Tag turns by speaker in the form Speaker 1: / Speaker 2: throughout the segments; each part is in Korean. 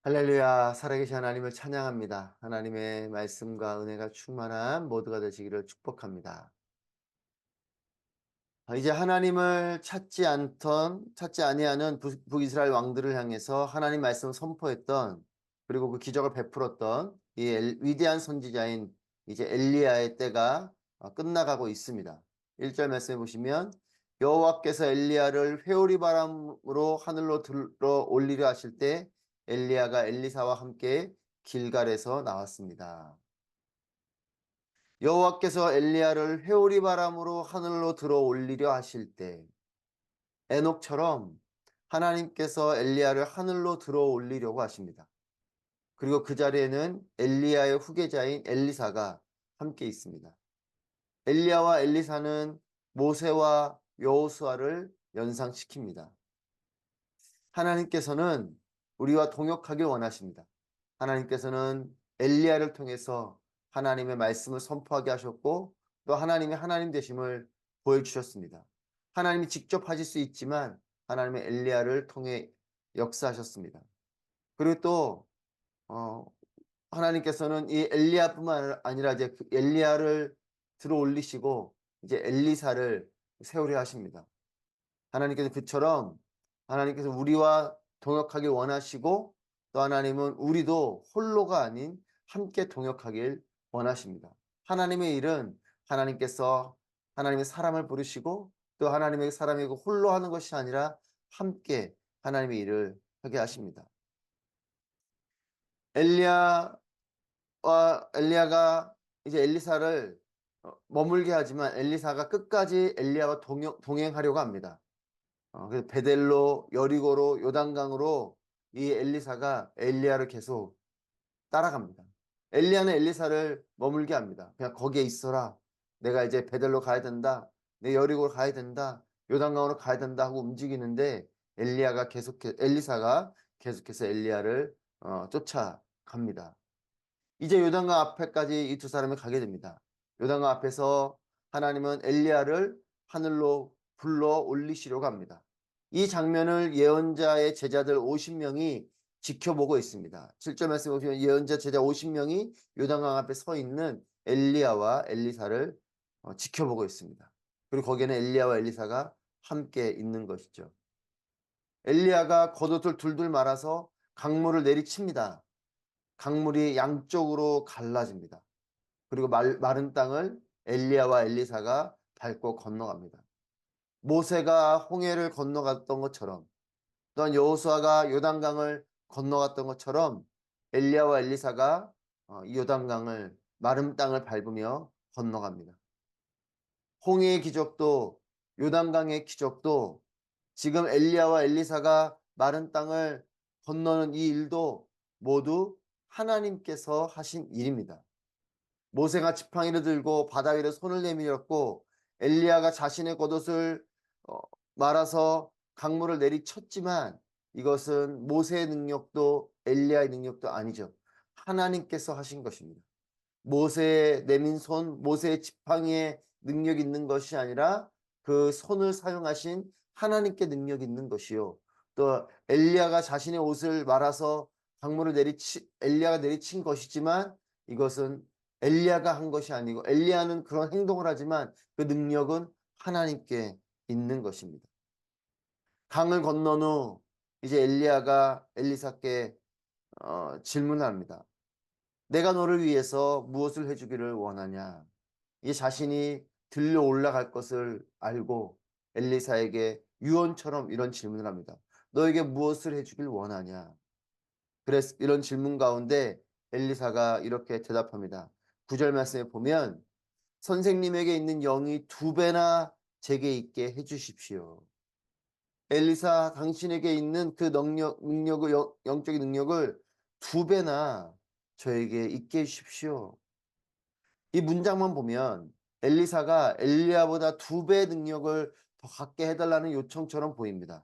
Speaker 1: 할렐루야, 살아계신 하나님을 찬양합니다. 하나님의 말씀과 은혜가 충만한 모두가 되시기를 축복합니다. 이제 하나님을 찾지 아니하는 북이스라엘 왕들을 향해서 하나님 말씀을 선포했던, 그리고 그 기적을 베풀었던 이 위대한 선지자인 이제 엘리야의 때가 끝나가고 있습니다. 1절 말씀해 보시면, 여호와께서 엘리야를 회오리 바람으로 하늘로 들어 올리려 하실 때 엘리야가 엘리사와 함께 길갈에서 나왔습니다. 여호와께서 엘리야를 회오리 바람으로 하늘로 들어 올리려 하실 때, 에녹처럼 하나님께서 엘리야를 하늘로 들어 올리려고 하십니다. 그리고 그 자리에는 엘리야의 후계자인 엘리사가 함께 있습니다. 엘리야와 엘리사는 모세와 여호수아를 연상시킵니다. 하나님께서는 우리와 동역하길 원하십니다. 하나님께서는 엘리야를 통해서 하나님의 말씀을 선포하게 하셨고, 또 하나님의 하나님 되심을 보여주셨습니다. 하나님이 직접 하실 수 있지만 하나님의 엘리야를 통해 역사하셨습니다. 그리고 또 하나님께서는 이 엘리야뿐만 아니라 이제 그 엘리야를 들어 올리시고 이제 엘리사를 세우려 하십니다. 하나님께서 그처럼 하나님께서 우리와 동역하길 원하시고, 또 하나님은 우리도 홀로가 아닌 함께 동역하길 원하십니다. 하나님의 일은 하나님께서 하나님의 사람을 부르시고, 또 하나님의 사람이 홀로 하는 것이 아니라 함께 하나님의 일을 하게 하십니다. 엘리야가 이제 엘리사를 머물게 하지만 엘리사가 끝까지 엘리야와 동행하려고 합니다. 그래서 베델로, 여리고로, 요단강으로 이 엘리사가 엘리야를 계속 따라갑니다. 엘리야는 엘리사를 머물게 합니다. 그냥 거기에 있어라. 내가 이제 베델로 가야 된다. 내 여리고로 가야 된다. 요단강으로 가야 된다 하고 움직이는데 엘리사가 계속해서 엘리야를 쫓아갑니다. 이제 요단강 앞에까지 이 두 사람이 가게 됩니다. 요단강 앞에서 하나님은 엘리야를 하늘로 불러 올리시려고 합니다. 이 장면을 예언자의 제자들 50명이 지켜보고 있습니다. 7절 말씀 보시면 예언자 제자 50명이 요단강 앞에 서 있는 엘리야와 엘리사를 지켜보고 있습니다. 그리고 거기에는 엘리야와 엘리사가 함께 있는 것이죠. 엘리야가 겉옷을 둘둘 말아서 강물을 내리칩니다. 강물이 양쪽으로 갈라집니다. 그리고 마른 땅을 엘리야와 엘리사가 밟고 건너갑니다. 모세가 홍해를 건너갔던 것처럼, 또한 여호수아가 요단강을 건너갔던 것처럼 엘리야와 엘리사가 이 요단강을, 마른 땅을 밟으며 건너갑니다. 홍해의 기적도, 요단강의 기적도, 지금 엘리야와 엘리사가 마른 땅을 건너는 이 일도 모두 하나님께서 하신 일입니다. 모세가 지팡이를 들고 바다 위로 손을 내밀었고, 엘리야가 자신의 겉옷을 어, 말아서 강물을 내리쳤지만, 이것은 모세의 능력도 엘리야의 능력도 아니죠. 하나님께서 하신 것입니다. 모세의 내민 손, 모세의 지팡이에 능력이 있는 것이 아니라 그 손을 사용하신 하나님께 능력이 있는 것이요. 또 엘리야가 자신의 옷을 말아서 엘리야가 내리친 것이지만, 이것은 엘리야가 한 것이 아니고, 엘리야는 그런 행동을 하지만 그 능력은 하나님께 있는 것입니다. 강을 건넌 후 이제 엘리야가 엘리사께 질문합니다. 내가 너를 위해서 무엇을 해주기를 원하냐? 이 자신이 들려 올라갈 것을 알고 엘리사에게 유언처럼 이런 질문을 합니다. 너에게 무엇을 해주길 원하냐? 그래서 이런 질문 가운데 엘리사가 이렇게 대답합니다. 9절 말씀에 보면, 선생님에게 있는 영이 2배나 제게 있게 해주십시오. 엘리사, 당신에게 있는 그 능력을, 영적인 능력을 2배나 저에게 있게 해주십시오. 이 문장만 보면 엘리사가 엘리야보다 2배 능력을 더 갖게 해달라는 요청처럼 보입니다.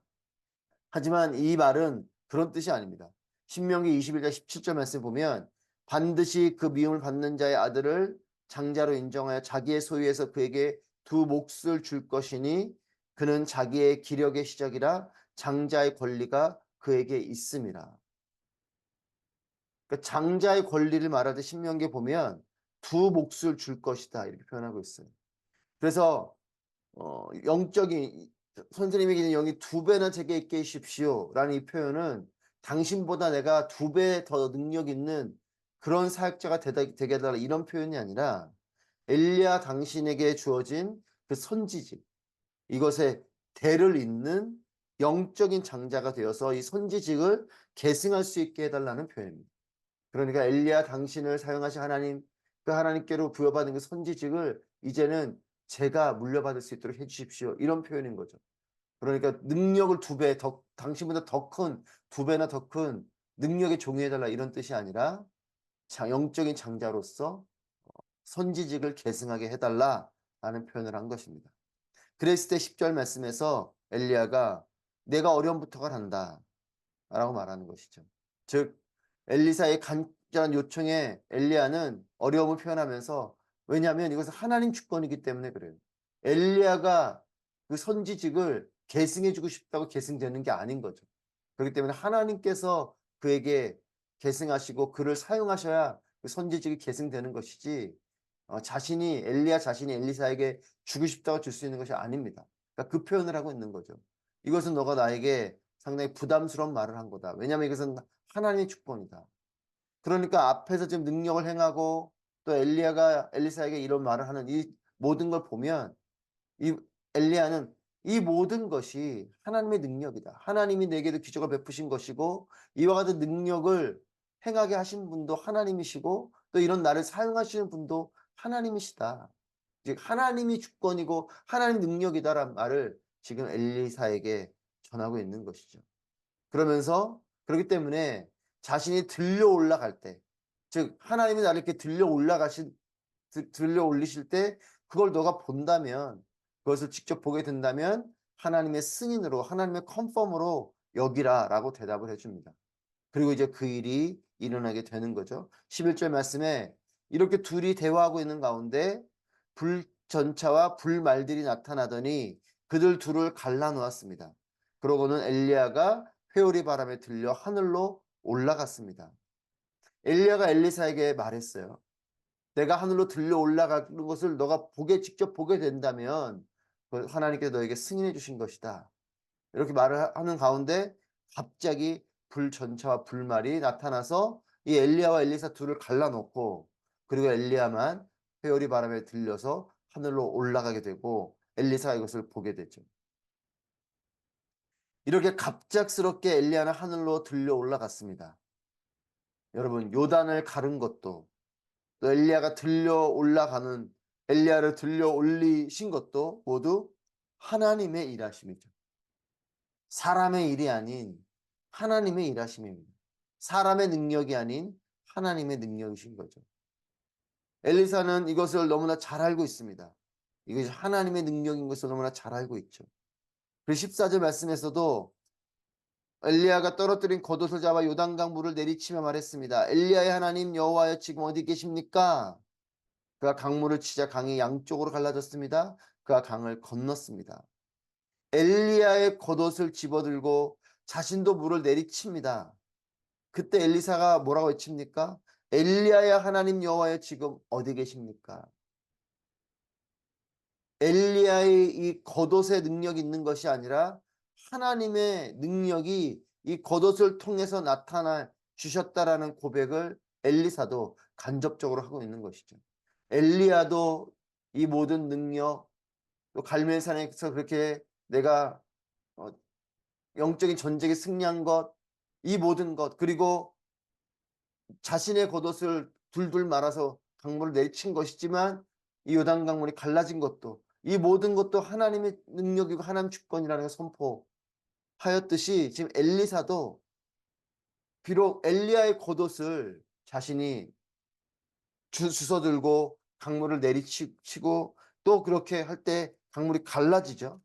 Speaker 1: 하지만 이 말은 그런 뜻이 아닙니다. 신명기 21장 17절 말씀 보면, 반드시 그 미움을 받는 자의 아들을 장자로 인정하여 자기의 소유에서 그에게 2몫을 줄 것이니 그는 자기의 기력의 시작이라 장자의 권리가 그에게 있음이라. 그러니까 장자의 권리를 말할 때 신명기에 보면 두 몫을 줄 것이다 이렇게 표현하고 있어요. 그래서 영적인 선생님에게는 영이 두 배나 제게 있게 하십시오라는 이 표현은 당신보다 내가 두 배 더 능력 있는 그런 사역자가 되게 해달라 이런 표현이 아니라 엘리야 당신에게 주어진 그 선지직 이것에 대를 잇는 영적인 장자가 되어서 이 선지직을 계승할 수 있게 해달라는 표현입니다. 그러니까 엘리야 당신을 사용하신 하나님 그 하나님께로 부여받은 그 선지직을 이제는 제가 물려받을 수 있도록 해주십시오. 이런 표현인 거죠. 그러니까 능력을 두 배, 당신보다 더 큰, 두 배나 더 큰 능력에 종이해달라 이런 뜻이 아니라 영적인 장자로서 선지직을 계승하게 해달라라는 표현을 한 것입니다. 그랬을 때 10절 말씀에서 엘리야가 내가 어려움부터가 난다 라고 말하는 것이죠. 즉 엘리사의 간절한 요청에 엘리야는 어려움을 표현하면서 왜냐하면 이것은 하나님 주권이기 때문에 그래요. 엘리야가 그 선지직을 계승해주고 싶다고 계승되는 게 아닌 거죠. 그렇기 때문에 하나님께서 그에게 계승하시고 그를 사용하셔야 그 선지직이 계승되는 것이지 엘리야 자신이 엘리사에게 주고 싶다고 줄 수 있는 것이 아닙니다. 그러니까 그 표현을 하고 있는 거죠. 이것은 너가 나에게 상당히 부담스러운 말을 한 거다. 왜냐하면 이것은 하나님의 주권이다. 그러니까 앞에서 지금 능력을 행하고 또 엘리야가 엘리사에게 이런 말을 하는 이 모든 걸 보면 이 엘리야는 이 모든 것이 하나님의 능력이다. 하나님이 내게도 기적을 베푸신 것이고 이와 같은 능력을 행하게 하신 분도 하나님이시고 또 이런 나를 사용하시는 분도 하나님이시다. 즉 하나님이 주권이고 하나님 능력이다라는 말을 지금 엘리사에게 전하고 있는 것이죠. 그러면서 그렇기 때문에 자신이 들려 올라갈 때, 즉 하나님이 나를 이렇게 들려 올리실 때 그걸 너가 본다면 그것을 직접 보게 된다면 하나님의 승인으로 하나님의 컨펌으로 여기라라고 대답을 해줍니다. 그리고 이제 그 일이 일어나게 되는 거죠. 11절 말씀에 이렇게 둘이 대화하고 있는 가운데 불전차와 불말들이 나타나더니 그들 둘을 갈라놓았습니다. 그러고는 엘리야가 회오리 바람에 들려 하늘로 올라갔습니다. 엘리야가 엘리사에게 말했어요. 내가 하늘로 들려 올라가는 것을 너가 직접 보게 된다면 하나님께서 너에게 승인해 주신 것이다. 이렇게 말을 하는 가운데 갑자기 불전차와 불말이 나타나서 이 엘리야와 엘리사 둘을 갈라놓고 그리고 엘리야만 회오리 바람에 들려서 하늘로 올라가게 되고 엘리사가 이것을 보게 되죠. 이렇게 갑작스럽게 엘리야는 하늘로 들려 올라갔습니다. 여러분 요단을 가른 것도 또 엘리야가 엘리야를 들려 올리신 것도 모두 하나님의 일하심이죠. 사람의 일이 아닌 하나님의 일하심입니다. 사람의 능력이 아닌 하나님의 능력이신 거죠. 엘리사는 이것을 너무나 잘 알고 있습니다. 이것이 하나님의 능력인 것을 너무나 잘 알고 있죠. 그리고 14절 말씀에서도 엘리야가 떨어뜨린 겉옷을 잡아 요단강 물을 내리치며 말했습니다. 엘리야의 하나님 여호와여 지금 어디 계십니까? 그가 강물을 치자 강이 양쪽으로 갈라졌습니다. 그가 강을 건넜습니다. 엘리야의 겉옷을 집어들고 자신도 물을 내리칩니다. 그때 엘리사가 뭐라고 외칩니까? 엘리야의 하나님 여호와여 지금 어디 계십니까? 엘리야의 이 겉옷의 능력이 있는 것이 아니라 하나님의 능력이 이 겉옷을 통해서 나타나 주셨다라는 고백을 엘리사도 간접적으로 하고 있는 것이죠. 엘리야도 이 모든 능력 또 갈멜산에서 그렇게 내가 영적인 전쟁에 승리한 것, 이 모든 것 그리고 자신의 겉옷을 둘둘 말아서 강물을 내친 것이지만 이 요단 강물이 갈라진 것도 이 모든 것도 하나님의 능력이고 하나님 주권이라는 걸 선포하였듯이 지금 엘리사도 비록 엘리야의 겉옷을 자신이 주워들고 강물을 내리치고 또 그렇게 할 때 강물이 갈라지죠.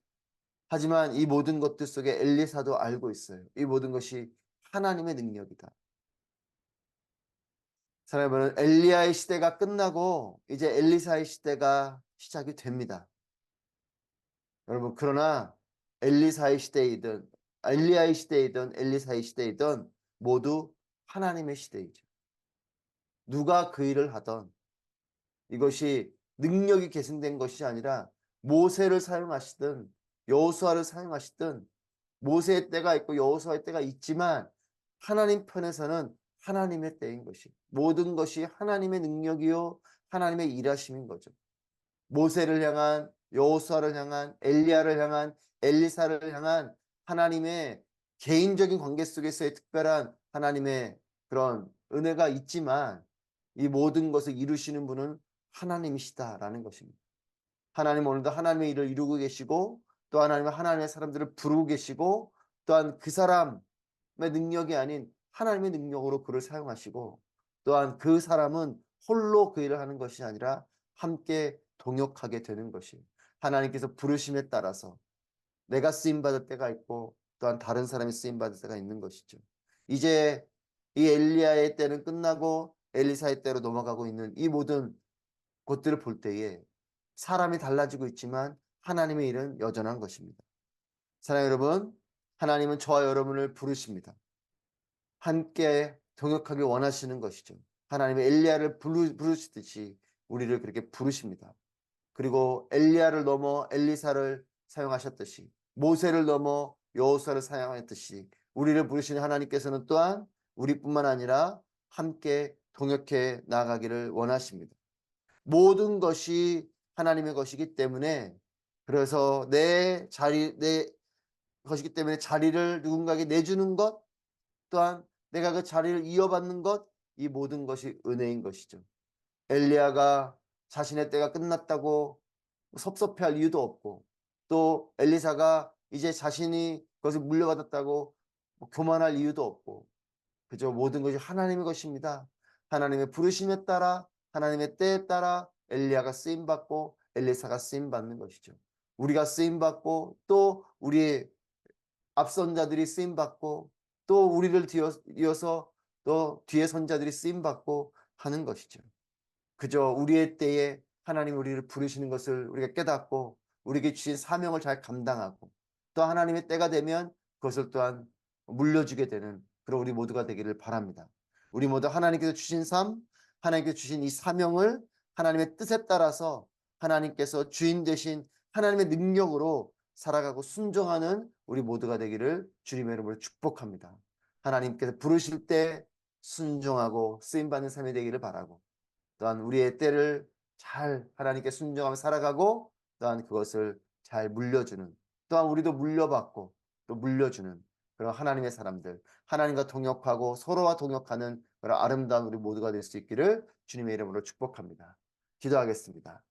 Speaker 1: 하지만 이 모든 것들 속에 엘리사도 알고 있어요. 이 모든 것이 하나님의 능력이다. 사랑하는 여러분, 엘리야의 시대가 끝나고 이제 엘리사의 시대가 시작이 됩니다. 여러분, 그러나 엘리사의 시대이든 엘리야의 시대이든 엘리사의 시대이든 모두 하나님의 시대이죠. 누가 그 일을 하던 이것이 능력이 계승된 것이 아니라 모세를 사용하시든 여호수아를 사용하시든 모세의 때가 있고 여호수아의 때가 있지만 하나님 편에서는 하나님의 때인 것이 모든 것이 하나님의 능력이요 하나님의 일하심인 거죠. 모세를 향한 여호수아를 향한 엘리야를 향한 엘리사를 향한 하나님의 개인적인 관계 속에서의 특별한 하나님의 그런 은혜가 있지만 이 모든 것을 이루시는 분은 하나님이시다라는 것입니다. 하나님 오늘도 하나님의 일을 이루고 계시고 또 하나님은 하나님의 사람들을 부르고 계시고 또한 그 사람의 능력이 아닌 하나님의 능력으로 그를 사용하시고 또한 그 사람은 홀로 그 일을 하는 것이 아니라 함께 동역하게 되는 것이 하나님께서 부르심에 따라서 내가 쓰임받을 때가 있고 또한 다른 사람이 쓰임받을 때가 있는 것이죠. 이제 이 엘리야의 때는 끝나고 엘리사의 때로 넘어가고 있는 이 모든 것들을 볼 때에 사람이 달라지고 있지만 하나님의 일은 여전한 것입니다. 사랑하는 여러분, 하나님은 저와 여러분을 부르십니다. 함께 동역하길 원하시는 것이죠. 하나님의 엘리야를 부르시듯이 우리를 그렇게 부르십니다. 그리고 엘리야를 넘어 엘리사를 사용하셨듯이 모세를 넘어 여호수아를 사용했듯이 우리를 부르시는 하나님께서는 또한 우리뿐만 아니라 함께 동역해 나가기를 원하십니다. 모든 것이 하나님의 것이기 때문에 그래서 내 것이기 때문에 자리를 누군가에게 내주는 것 또한 내가 그 자리를 이어받는 것 이 모든 것이 은혜인 것이죠. 엘리야가 자신의 때가 끝났다고 섭섭해할 이유도 없고 또 엘리사가 이제 자신이 그것을 물려받았다고 교만할 이유도 없고 그저 모든 것이 하나님의 것입니다. 하나님의 부르심에 따라 하나님의 때에 따라 엘리야가 쓰임받고 엘리사가 쓰임받는 것이죠. 우리가 쓰임받고 또 우리의 앞선 자들이 쓰임받고 또 우리를 이어서 또 뒤에 선 자들이 쓰임받고 하는 것이죠. 그저 우리의 때에 하나님 우리를 부르시는 것을 우리가 깨닫고 우리에게 주신 사명을 잘 감당하고 또 하나님의 때가 되면 그것을 또한 물려주게 되는 그런 우리 모두가 되기를 바랍니다. 우리 모두 하나님께서 주신 삶, 하나님께서 주신 이 사명을 하나님의 뜻에 따라서 하나님께서 주인 되신 하나님의 능력으로 살아가고 순종하는 우리 모두가 되기를 주님의 이름으로 축복합니다. 하나님께서 부르실 때 순종하고 쓰임받는 삶이 되기를 바라고 또한 우리의 때를 잘 하나님께 순종하며 살아가고 또한 그것을 잘 물려주는 또한 우리도 물려받고 또 물려주는 그런 하나님의 사람들 하나님과 동역하고 서로와 동역하는 그런 아름다운 우리 모두가 될 수 있기를 주님의 이름으로 축복합니다. 기도하겠습니다.